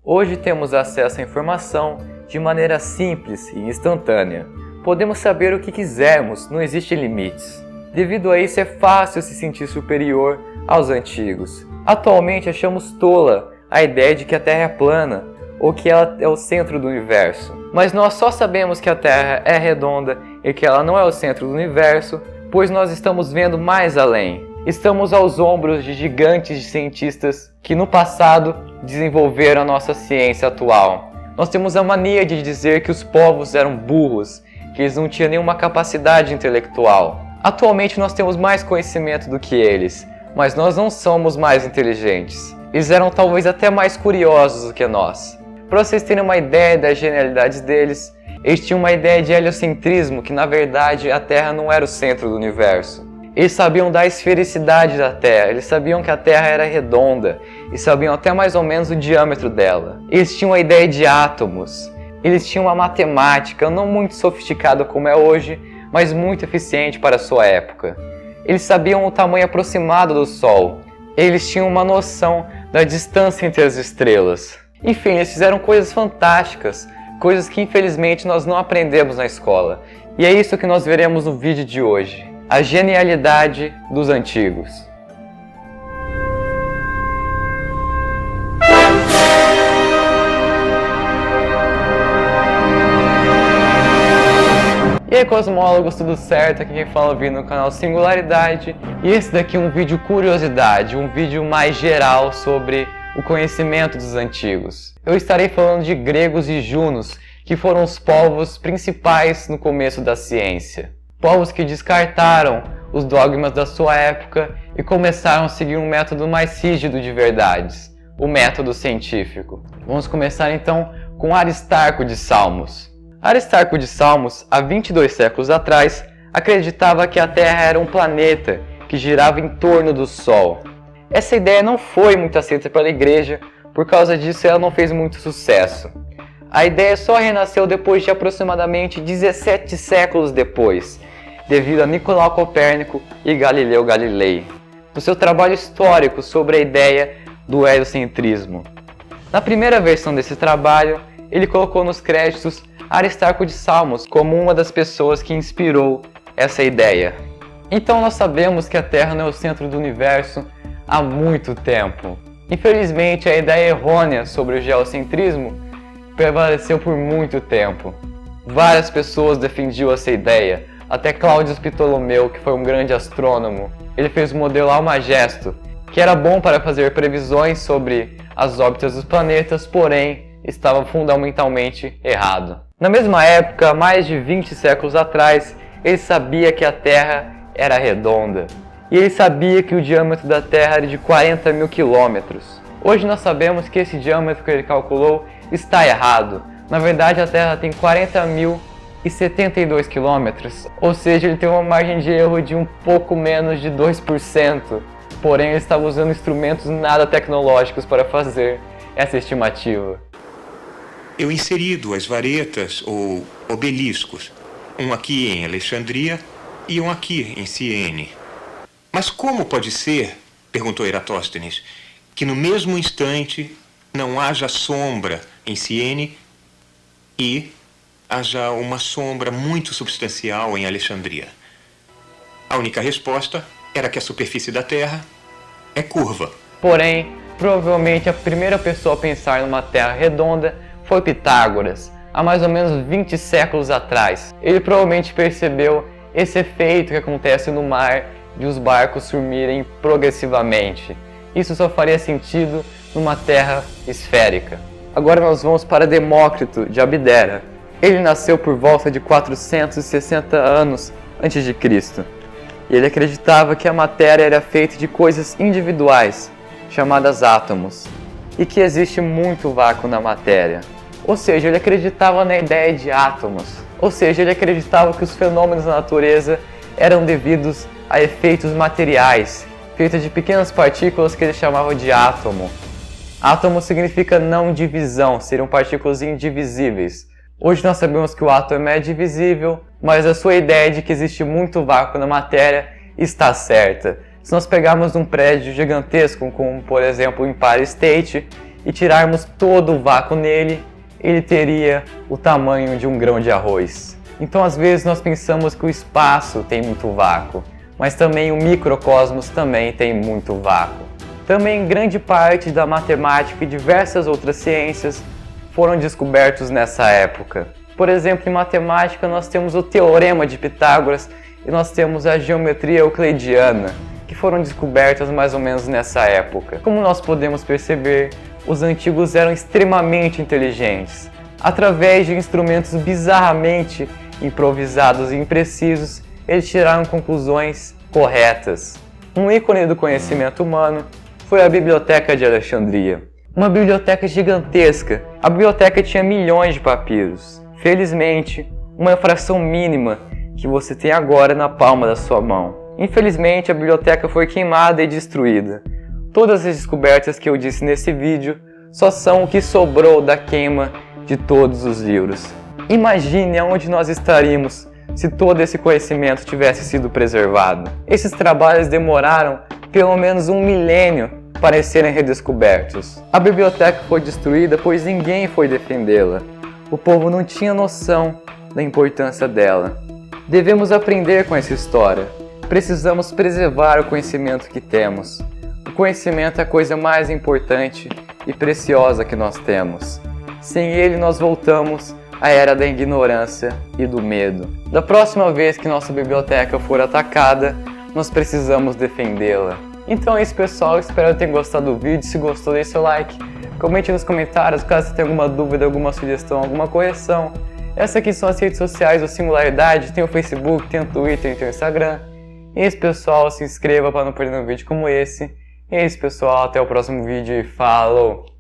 Hoje temos acesso à informação de maneira simples e instantânea. Podemos saber o que quisermos, não existem limites. Devido a isso é fácil se sentir superior aos antigos. Atualmente achamos tola a ideia de que a Terra é plana ou que ela é o centro do universo. Mas nós só sabemos que a Terra é redonda e que ela não é o centro do universo, pois nós estamos vendo mais além. Estamos aos ombros de gigantes de cientistas que no passado desenvolveram a nossa ciência atual. Nós temos a mania de dizer que os povos eram burros, que eles não tinham nenhuma capacidade intelectual. Atualmente nós temos mais conhecimento do que eles, mas nós não somos mais inteligentes. Eles eram talvez até mais curiosos do que nós. Para vocês terem uma ideia das genialidades deles, eles tinham uma ideia de heliocentrismo, que na verdade a Terra não era o centro do universo. Eles sabiam da esfericidade da Terra, eles sabiam que a Terra era redonda e sabiam até mais ou menos o diâmetro dela. Eles tinham a ideia de átomos, eles tinham uma matemática não muito sofisticada como é hoje, mas muito eficiente para a sua época. Eles sabiam o tamanho aproximado do Sol, eles tinham uma noção da distância entre as estrelas. Enfim, eles fizeram coisas fantásticas, coisas que infelizmente nós não aprendemos na escola. E é isso que nós veremos no vídeo de hoje. A genialidade dos antigos. E aí cosmólogos, tudo certo? Aqui quem fala vindo no canal Singularidade. E esse daqui é um vídeo curiosidade, um vídeo mais geral sobre o conhecimento dos antigos. Eu estarei falando de gregos e junos, que foram os povos principais no começo da ciência. Povos que descartaram os dogmas da sua época e começaram a seguir um método mais rígido de verdades, o método científico. Vamos começar então com Aristarco de Salmos. Aristarco de Salmos, há 22 séculos atrás, acreditava que a Terra era um planeta que girava em torno do Sol. Essa ideia não foi muito aceita pela Igreja, por causa disso ela não fez muito sucesso. A ideia só renasceu depois de aproximadamente 17 séculos depois, devido a Nicolau Copérnico e Galileu Galilei, no seu trabalho histórico sobre a ideia do heliocentrismo. Na primeira versão desse trabalho, ele colocou nos créditos Aristarco de Salmos como uma das pessoas que inspirou essa ideia. Então nós sabemos que a Terra não é o centro do universo há muito tempo. Infelizmente, a ideia errônea sobre o geocentrismo prevaleceu por muito tempo. Várias pessoas defendiam essa ideia, até Cláudio Ptolomeu, que foi um grande astrônomo. Ele fez o modelo Almagesto, que era bom para fazer previsões sobre as órbitas dos planetas, porém estava fundamentalmente errado. Na mesma época, mais de 20 séculos atrás, ele sabia que a Terra era redonda. E ele sabia que o diâmetro da Terra era de 40 mil quilômetros. Hoje nós sabemos que esse diâmetro que ele calculou está errado. Na verdade, a Terra tem 40.072 quilômetros, ou seja, ele tem uma margem de erro de um pouco menos de 2%. Porém, ele estava usando instrumentos nada tecnológicos para fazer essa estimativa. Eu inseri duas varetas ou obeliscos, um aqui em Alexandria e um aqui em Ciene. Mas como pode ser, perguntou Eratóstenes, que no mesmo instante não haja sombra em Ciene e haja uma sombra muito substancial em Alexandria? A única resposta era que a superfície da Terra é curva. Porém, provavelmente a primeira pessoa a pensar numa Terra redonda foi Pitágoras, há mais ou menos 20 séculos atrás. Ele provavelmente percebeu esse efeito que acontece no mar de os barcos sumirem progressivamente. Isso só faria sentido numa Terra esférica. Agora nós vamos para Demócrito de Abdera. Ele nasceu por volta de 460 anos antes de Cristo. E ele acreditava que a matéria era feita de coisas individuais, chamadas átomos, e que existe muito vácuo na matéria. Ou seja, ele acreditava na ideia de átomos. Ou seja, ele acreditava que os fenômenos da natureza eram devidos a efeitos materiais, feitos de pequenas partículas que ele chamava de átomo. Átomo significa não divisão, seriam partículas indivisíveis. Hoje nós sabemos que o átomo é divisível, mas a sua ideia de que existe muito vácuo na matéria está certa. Se nós pegarmos um prédio gigantesco, como por exemplo o Empire State, e tirarmos todo o vácuo nele, ele teria o tamanho de um grão de arroz. Então às vezes nós pensamos que o espaço tem muito vácuo, mas também o microcosmos também tem muito vácuo. Também grande parte da matemática e diversas outras ciências foram descobertos nessa época. Por exemplo, em matemática nós temos o Teorema de Pitágoras e nós temos a geometria euclidiana, que foram descobertas mais ou menos nessa época. Como nós podemos perceber, os antigos eram extremamente inteligentes. Através de instrumentos bizarramente improvisados e imprecisos, eles tiraram conclusões corretas. Um ícone do conhecimento humano foi a Biblioteca de Alexandria. Uma biblioteca gigantesca. A biblioteca tinha milhões de papiros. Felizmente, uma fração mínima que você tem agora na palma da sua mão. Infelizmente, a biblioteca foi queimada e destruída. Todas as descobertas que eu disse nesse vídeo só são o que sobrou da queima de todos os livros. Imagine aonde nós estaríamos se todo esse conhecimento tivesse sido preservado. Esses trabalhos demoraram pelo menos 1 milênio para serem redescobertos. A biblioteca foi destruída pois ninguém foi defendê-la. O povo não tinha noção da importância dela. Devemos aprender com essa história. Precisamos preservar o conhecimento que temos. O conhecimento é a coisa mais importante e preciosa que nós temos. Sem ele nós voltamos à era da ignorância e do medo. Da próxima vez que nossa biblioteca for atacada, nós precisamos defendê-la. Então é isso, pessoal, espero que tenham gostado do vídeo. Se gostou, deixe seu like, comente nos comentários caso você tenha alguma dúvida, alguma sugestão, alguma correção. Essas aqui são as redes sociais do Singularidade, tem o Facebook, tem o Twitter, tem o Instagram. E é isso, pessoal, se inscreva para não perder um vídeo como esse. E é isso, pessoal, até o próximo vídeo e falou!